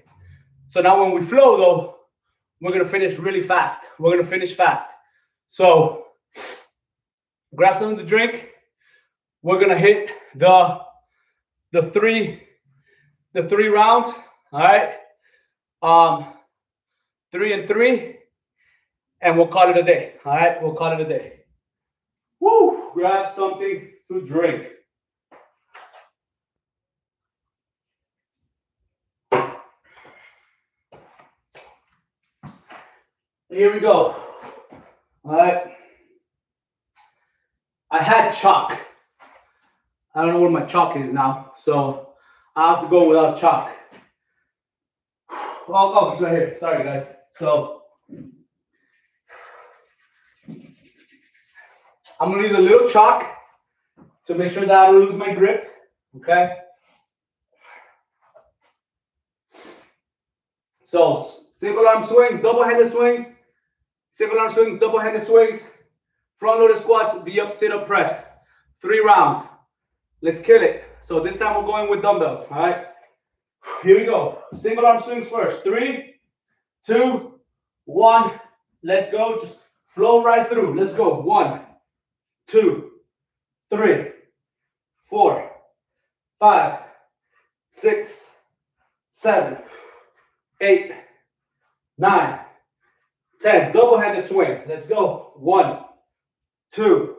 So now when we flow though, we're gonna finish really fast. We're gonna finish fast. So grab something to drink. We're gonna hit the three rounds. All right. 3 and 3, and we'll call it a day. All right, we'll call it a day. Woo! Grab something to drink. Here we go. All right. I had chalk. I don't know where my chalk is now, so I have to go without chalk. Oh, it's right here. Sorry, guys. So I'm gonna use a little chalk to make sure that I don't lose my grip. Okay. So single arm swing, double-handed swings, single arm swings, double-handed swings, front loaded squats, V-up, sit-up, press. 3 rounds. Let's kill it. So this time we're going with dumbbells. All right. Here we go. Single arm swings first. 3, 2, 1. Let's go. Just flow right through. Let's go. 1, 2, 3, 4, 5, 6, 7, 8, 9, 10. Double-handed swing. Let's go. 1, 2,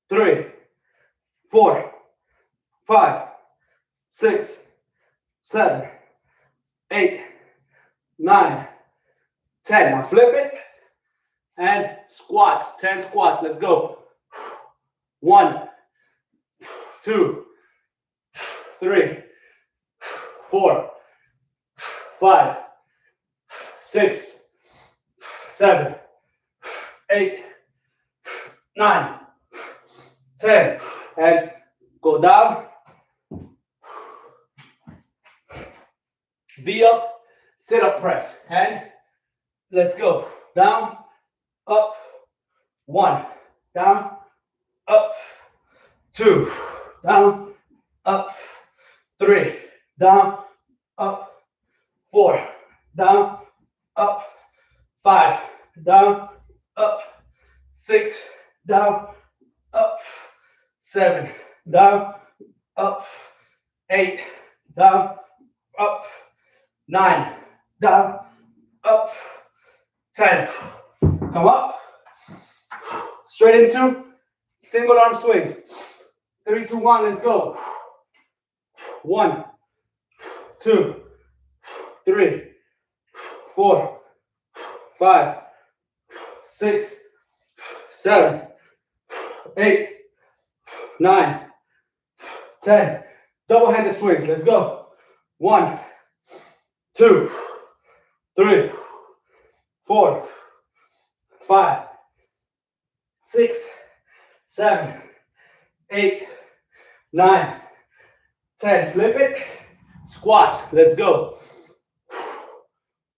3, 4, 5, 6, 7, 8, 9, 10. Now flip it and squats. 10 squats. Let's go. 1, 2, 3, 4, 5, 6, 7, 8, 9, 10. And go down. V-up, sit-up press. And let's go. Down, up, 1. Down, up, 2. Down, up, 3. Down, up, 4. Down, up, 5. Down, up, 6. Down, up, 7. Down, up, 8. Down, up, 9. Down, up, 10. Come up. Straight into single arm swings. 3, 2, 1. Let's go. 1, 2, 3, 4, 5, 6, 7, 8, 9, 10. Double-handed swings. Let's go. 1, 2, 3, 4, 5, 6, 7, 8, 9, 10. Flip it. Squats. Let's go.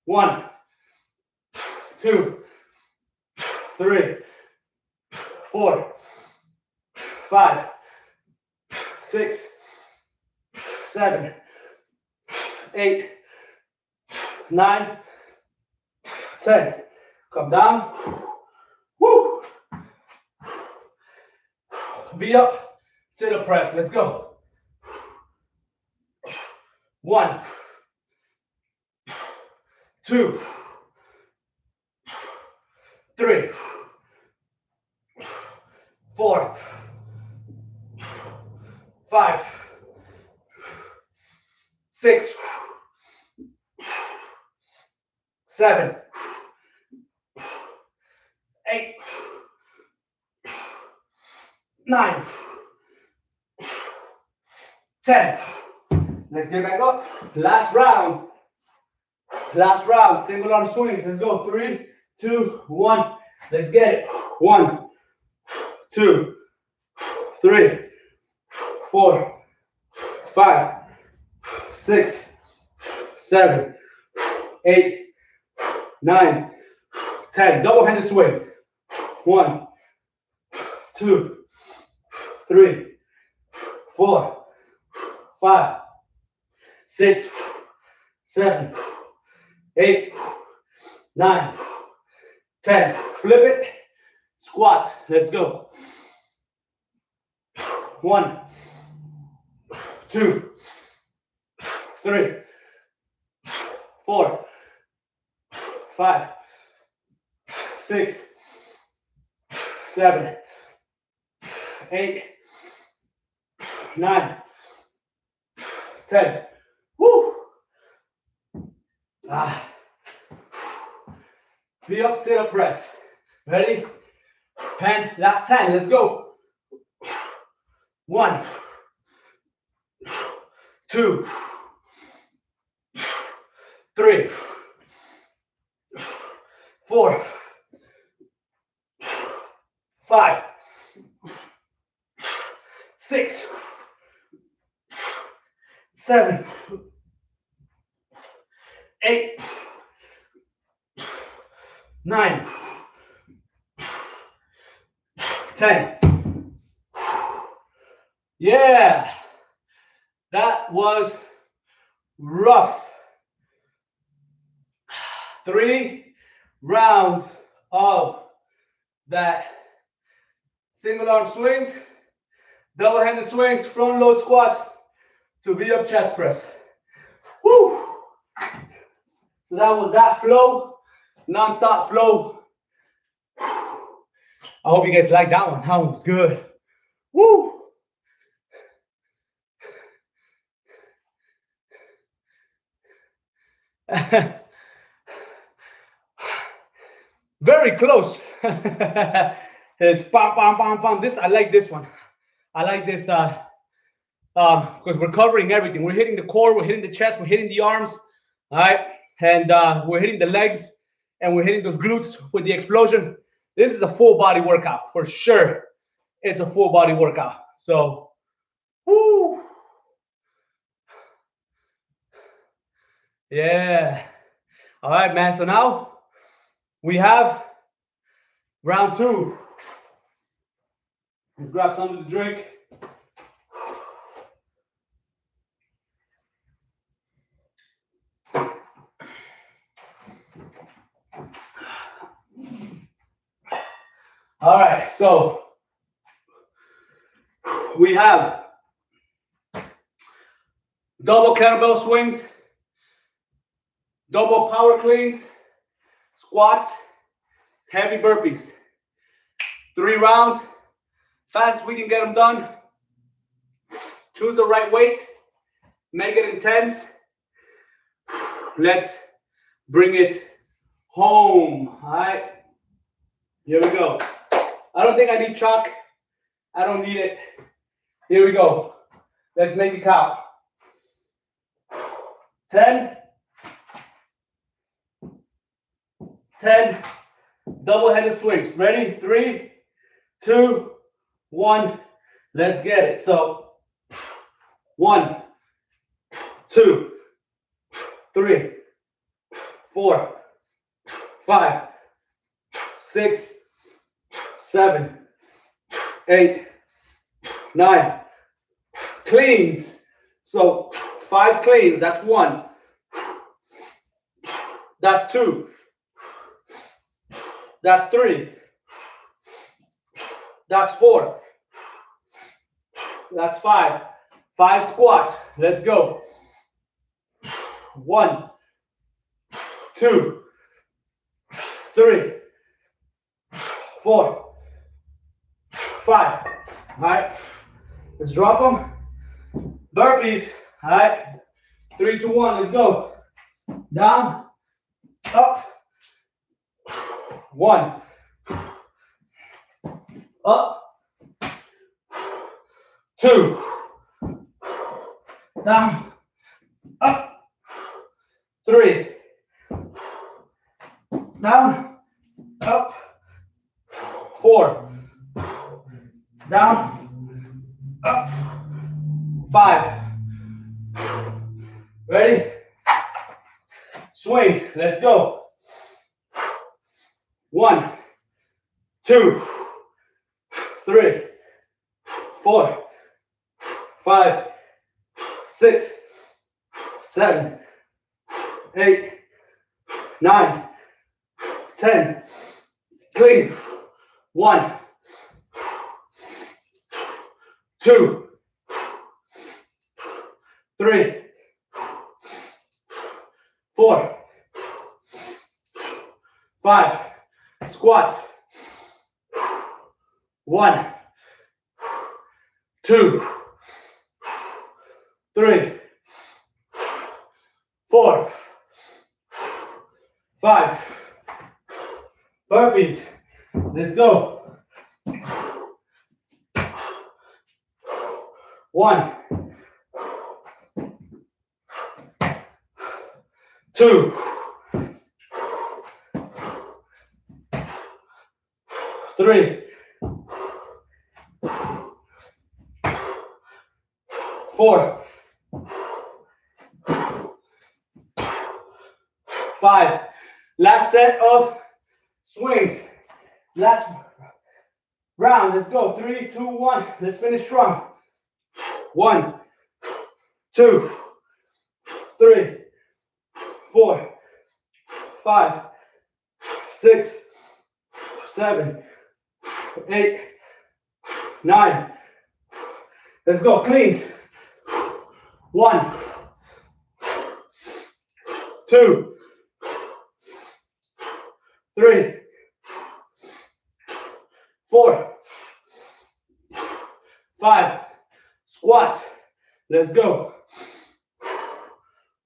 1, 2, 3, 4, 5, 6, 7, 8, 9, 10. Come down. Woo. Be up. Sit up press. Let's go. 1, 2, 3, 4, 5, 6, 7, 8, 9, 10. Let's get back up. Last round. Last round. Single arm swings. Let's go. 3, 2, 1. Let's get it. 1, 2, 3, 4, 5, 6, 7, 8, 9, 10. Double-handed swing. 1, 2, 3, 4, 5, 6, 7, 8, 9, 10. Flip it. Squats. Let's go. 1, 2, 3, 4, 5, 6, 7, 8, 9, 10. Woo! Be up, sit up, press. Ready? And last 10. Let's go. 1, 2, 3, 4, 5, 6, 7, 8, 9, 10. Yeah, that was rough. 3 rounds of that single arm swings, double-handed swings, front load squats to V up chest press. Woo! So that was that flow, non-stop flow. I hope you guys liked that one. That one was good. Woo! Very close. It's pam, pam, pam, pam. This, I like this one. I like this because we're covering everything. We're hitting the core, we're hitting the chest, we're hitting the arms, all right? And we're hitting the legs, and we're hitting those glutes with the explosion. This is a full body workout for sure. It's a full body workout. So, woo. Yeah. All right, man. So now we have round 2. Let's grab something to drink. All right, so we have double kettlebell swings, double power cleans, squats, heavy burpees. 3 rounds, fast as we can get them done. Choose the right weight, make it intense. Let's bring it home. All right, here we go. I don't think I need chalk. I don't need it. Here we go. Let's make it count. 10. 10. Double-headed swings. Ready? 3, 2, 1. Let's get it. So 1, 2, 3, 4, 5, 6, 7, 8, 9. Cleans. So 5 cleans. That's 1. That's 2. That's 3. That's 4. That's 5. 5 squats. Let's go. 1, 2, 3, 4, 5. All right. Let's drop them. Burpees. All right. 3, 2, 1. Let's go. Down. Up. 1. Up. 2. Down. Up. 3. Down. Up. 4. Down. Up. 5. Ready? Swings. Let's go. 1, 2, 3, 4, 5, 6, 7, 8, 9, 10. Clean. 1, 2, 3, 4, 5. Squats. 1, 2, 3, 4, 5. Burpees. Let's go. 1, 2, 3, 4, 5. Last set of swings. Last round. Let's go. 3, 2, 1. Let's finish strong. 1, 2, 3, 4, 5, 6, 7, 8, 9. Let's go. Cleans. 1, 2, 3, 4, 5. Squats. Let's go.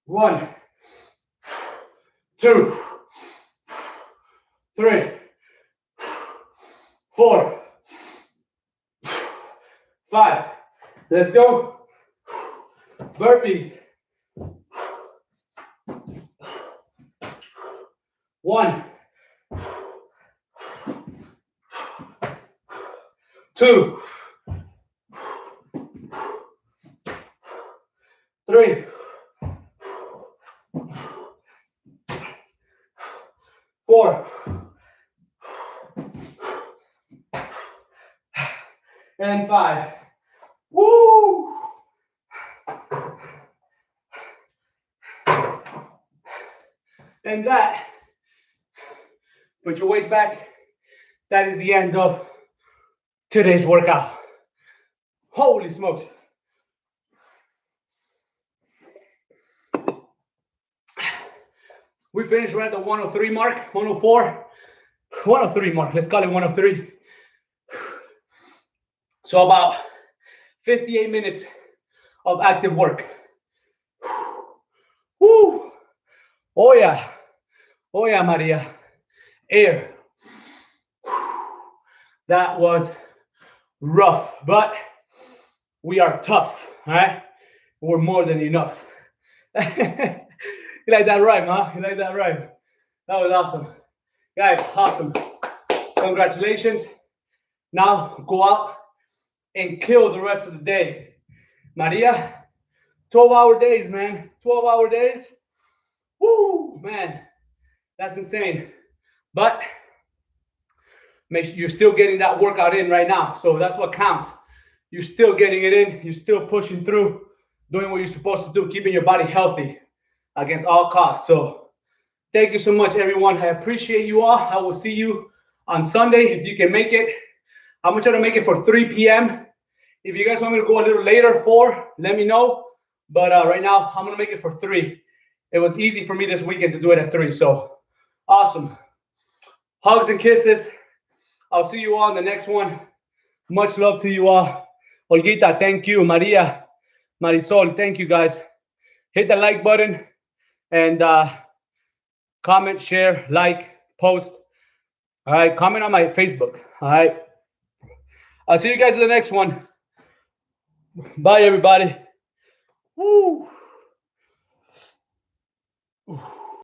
1, 2, 3, 4, 5. Let's go. Burpees. 1, 2, 3, 4, and 5. Woo! And that, put your weights back. That is the end of today's workout. Holy smokes. We finished right at the 103 mark, 104, 103 mark. Let's call it 103. So about 58 minutes of active work. Woo! Oh yeah. Oh yeah, Maria. Air. That was rough, but we are tough, all right? We're more than enough. You like that rhyme, huh? You like that rhyme? That was awesome. Guys, awesome. Congratulations. Now go out and kill the rest of the day. Maria, 12-hour days, man. 12-hour days. Woo, man. That's insane. But make sure you're still getting that workout in right now. So that's what counts. You're still getting it in. You're still pushing through. doing what you're supposed to do, keeping your body healthy against all costs. So thank you so much, everyone. I appreciate you all. I will see you on Sunday if you can make it. I'm gonna try to make it for 3 p.m. If you guys want me to go a little later, 4, let me know. But right now, I'm gonna make it for 3. It was easy for me this weekend to do it at 3. So awesome. Hugs and kisses. I'll see you all in the next one. Much love to you all. Olguita, thank you. Maria, Marisol, thank you guys. Hit the like button and comment, share, like, post. All right, comment on my Facebook. All right. I'll see you guys in the next one. Bye, everybody. Woo.